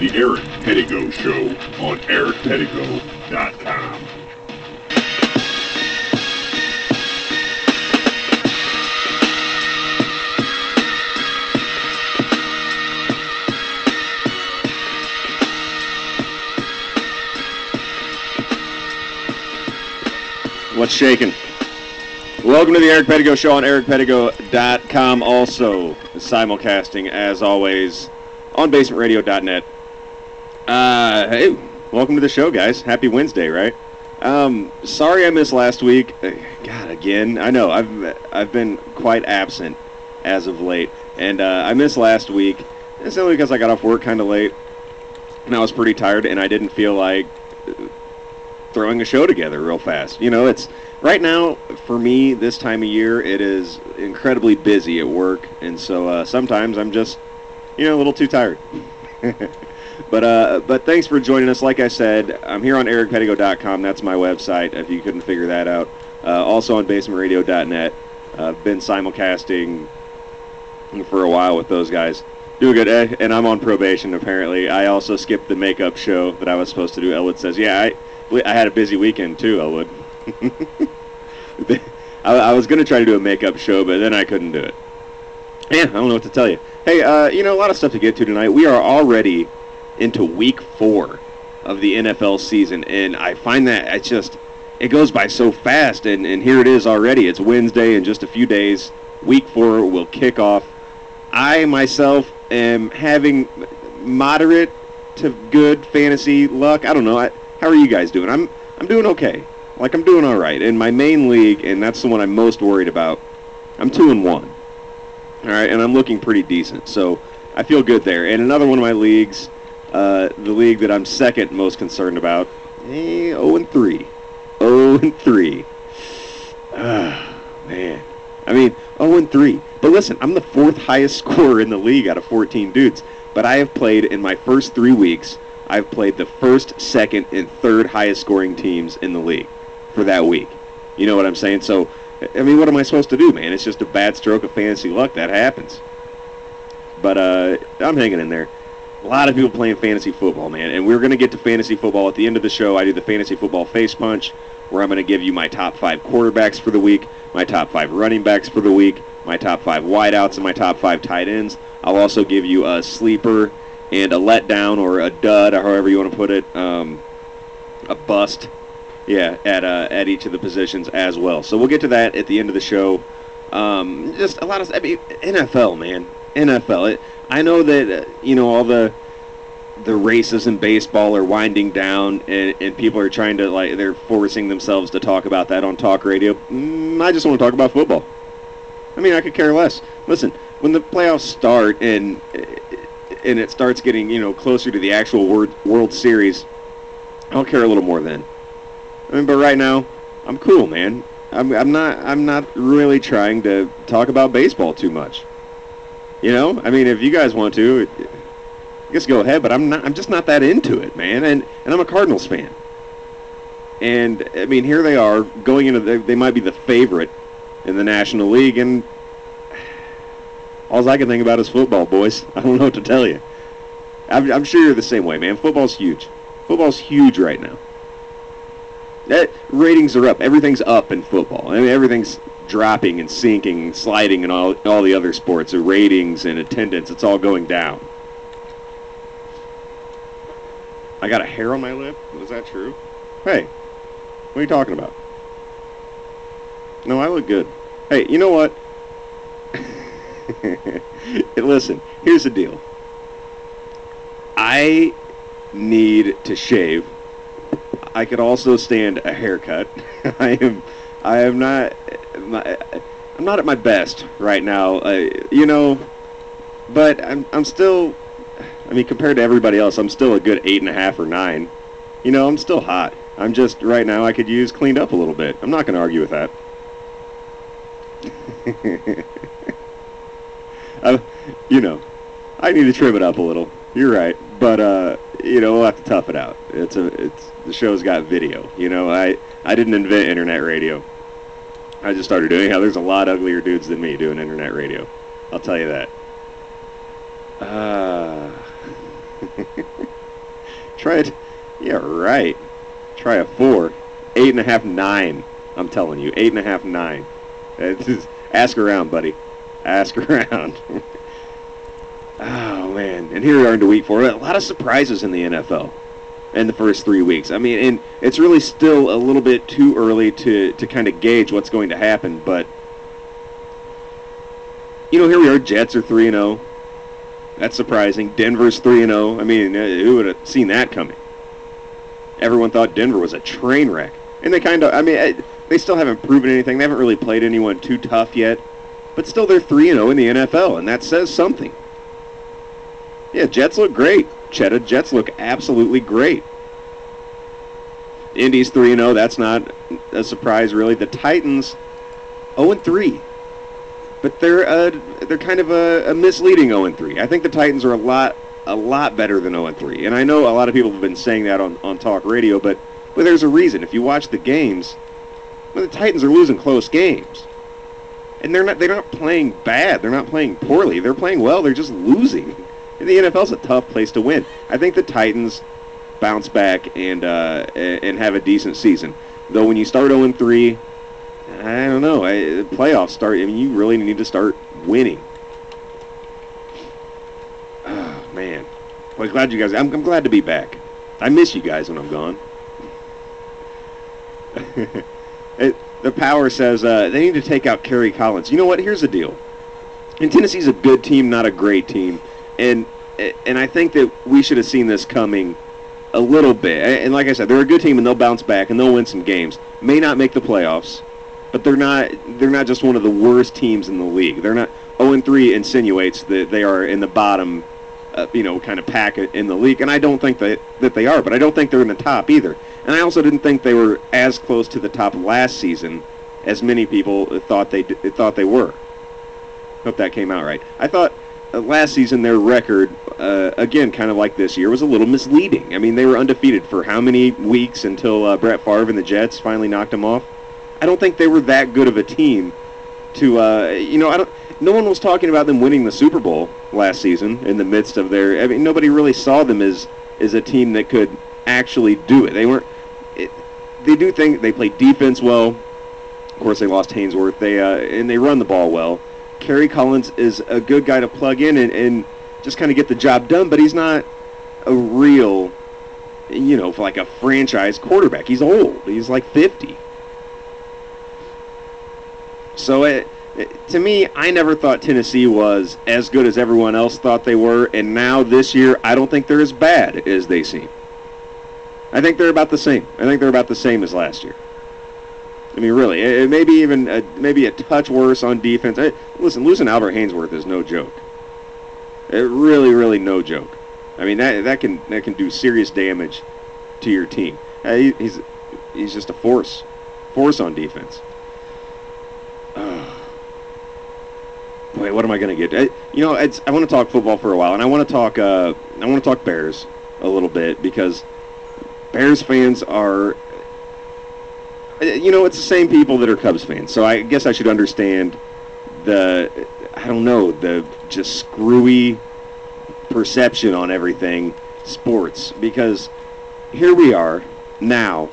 The Eric Pedigo Show on ericpedigo.com. What's shaking? Welcome to the Eric Pedigo Show on ericpedigo.com. Also simulcasting, as always, on basementradio.net. Hey, welcome to the show, guys. Happy Wednesday, right? Sorry I missed last week. God, again, I know I've been quite absent as of late, and I missed last week. It's only because I got off work kind of late, and I was pretty tired, and I didn't feel like throwing a show together real fast. You know, it's right now for me this time of year. It is incredibly busy at work, and so sometimes I'm just, a little too tired. But thanks for joining us. Like I said, I'm here on ericpedigo.com. That's my website, if you couldn't figure that out. Also on basementradio.net. I've been simulcasting for a while with those guys. Doing good, and I'm on probation, apparently. I also skipped the makeup show that I was supposed to do. Elwood says, yeah, I had a busy weekend, too, Elwood. I was going to try to do a makeup show, but then I couldn't do it. Yeah, I don't know what to tell you. Hey, a lot of stuff to get to tonight. We are already into week 4 of the NFL season, and I find that it goes by so fast, and here it is already. It's Wednesday in just a few days. Week 4 will kick off. I, myself, am having moderate to good fantasy luck. I don't know. How are you guys doing? I'm doing okay. I'm doing all right. In my main league, and that's the one I'm most worried about, I'm 2-1. All right, and I'm looking pretty decent. So I feel good there. And another one of my leagues, the league that I'm second most concerned about, 0-3. 0-3. Man. I mean, 0-3. But listen, I'm the 4th highest scorer in the league out of 14 dudes. But I have played, in my first 3 weeks, I've played the 1st, 2nd, and 3rd highest scoring teams in the league for that week. You know what I'm saying? So, I mean, what am I supposed to do, man? It's just a bad stroke of fantasy luck. That happens. But I'm hanging in there. A lot of people playing fantasy football, man. And we're going to get to fantasy football at the end of the show. I do the fantasy football face punch, where I'm going to give you my top 5 quarterbacks for the week, my top 5 running backs for the week, my top 5 wideouts, and my top 5 tight ends. I'll also give you a sleeper and a letdown, or a dud, or however you want to put it, a bust, at each of the positions as well. So we'll get to that at the end of the show. Just a lot of, NFL, man, NFL. I know that all the races in baseball are winding down, and people are trying to they're forcing themselves to talk about that on talk radio. I just want to talk about football. I mean, I could care less. Listen, when the playoffs start and it starts getting, closer to the actual World Series, I'll care a little more then. I mean, but right now, I'm cool, man. I'm not really trying to talk about baseball too much. I mean, if you guys want to, I guess go ahead, but I'm just not that into it, man. And I'm a Cardinals fan. And I mean, here they are going into they might be the favorite in the National League, and all I can think about is football, boys. I don't know what to tell you. I'm sure you're the same way, man. Football's huge. Football's huge right now. Ratings are up. Everything's up in football. I mean, everything's dropping and sinking and sliding and all the other sports. The ratings and attendance, it's all going down. I got a hair on my lip? Was that true? Hey, what are you talking about? No, I look good. Hey, you know what? Listen, here's the deal. I need to shave. I could also stand a haircut. I'm not at my best right now, but I'm still, I mean, compared to everybody else, I'm still a good 8.5 or 9. I'm still hot. I'm just, right now, I could use cleaned up a little bit. I'm not going to argue with that. I need to trim it up a little. You're right, but we'll have to tough it out. The show's got video. I didn't invent internet radio. I just started doing it. There's a lot uglier dudes than me doing internet radio. I'll tell you that. Try it. Yeah, right. Try a 4. 8.5, 9. I'm telling you, 8.5, 9. Just ask around, buddy. Ask around. Oh, man. And here we are into week 4. A lot of surprises in the NFL in the first 3 weeks. I mean, and it's really still a little bit too early to kind of gauge what's going to happen. But, here we are. Jets are 3-0. That's surprising. Denver's 3-0. I mean, who would have seen that coming? Everyone thought Denver was a train wreck. And they kind of, they still haven't proven anything. They haven't really played anyone too tough yet. But still, they're 3-0 in the NFL, and that says something. Yeah, Jets look great. Jets look absolutely great. Indy's 3-0. That's not a surprise, really. The Titans, 0-3. But they're kind of a misleading 0-3. I think the Titans are a lot better than 0-3. And I know a lot of people have been saying that on talk radio, but there's a reason. If you watch the games, the Titans are losing close games. And they're not playing bad. They're not playing poorly. They're playing well. They're just losing. And the NFL's a tough place to win. I think the Titans bounce back and have a decent season. Though when you start 0-3, I don't know. Playoffs start. I mean, you really need to start winning. Oh, man. Well, glad you guys. I'm glad to be back. I miss you guys when I'm gone. The Power says they need to take out Kerry Collins. You know what? Here's the deal. And Tennessee's a good team, not a great team. And I think that we should have seen this coming a little bit. And like I said, they're a good team, and they'll bounce back, and they'll win some games. May not make the playoffs, but they're not just one of the worst teams in the league. They're not. 0-3 insinuates that they are in the bottom, kind of pack in the league. And I don't think that they are, but I don't think they're in the top either. And I also didn't think they were as close to the top last season as many people thought they were. Hope that came out right. I thought last season their record, again, kind of like this year, was a little misleading. I mean, they were undefeated for how many weeks until Brett Favre and the Jets finally knocked them off? I don't think they were that good of a team to, no one was talking about them winning the Super Bowl last season in the midst of their, nobody really saw them as a team that could actually do it. They do think they play defense well. Of course, they lost Hainsworth. And they run the ball well. Kerry Collins is a good guy to plug in and just kind of get the job done, but he's not a real, for like a franchise quarterback. He's old. He's like 50. So to me, I never thought Tennessee was as good as everyone else thought they were, and now this year, I don't think they're as bad as they seem. I think they're about the same. I think they're about the same as last year. I mean, really, it may be even maybe a touch worse on defense. Listen, losing Albert Hainsworth is no joke. It really, really no joke. I mean, that can do serious damage to your team. He's just a force on defense. Boy, what am I going to get? I want to talk football for a while, and I want to talk Bears a little bit because Bears fans are, it's the same people that are Cubs fans. So I guess I should understand the just screwy perception on everything sports. Because here we are now.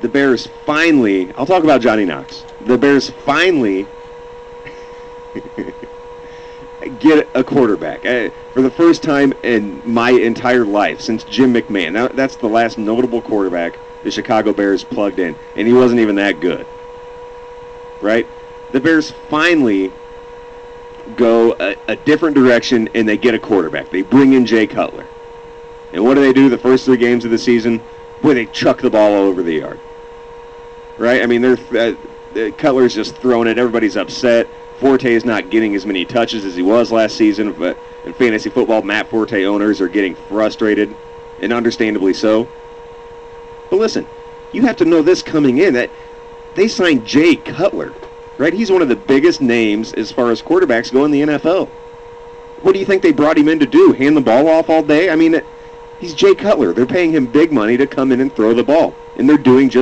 The Bears finally, I'll talk about Johnny Knox. The Bears finally get a quarterback for the first time in my entire life since Jim McMahon. Now, that's the last notable quarterback the Chicago Bears plugged in, and he wasn't even that good. Right? The Bears finally go a different direction, and they get a quarterback. They bring in Jay Cutler. And what do the first 3 games of the season? Boy, they chuck the ball all over the yard. Right? I mean, Cutler's just throwing it. Everybody's upset. Forte is not getting as many touches as he was last season, but in fantasy football, Matt Forte owners are getting frustrated, and understandably so. But listen, you have to know this coming in, that they signed Jay Cutler, right? He's one of the biggest names as far as quarterbacks go in the NFL. What do you think they brought him in to do? Hand the ball off all day? I mean, he's Jay Cutler. They're paying him big money to come in and throw the ball, and they're doing just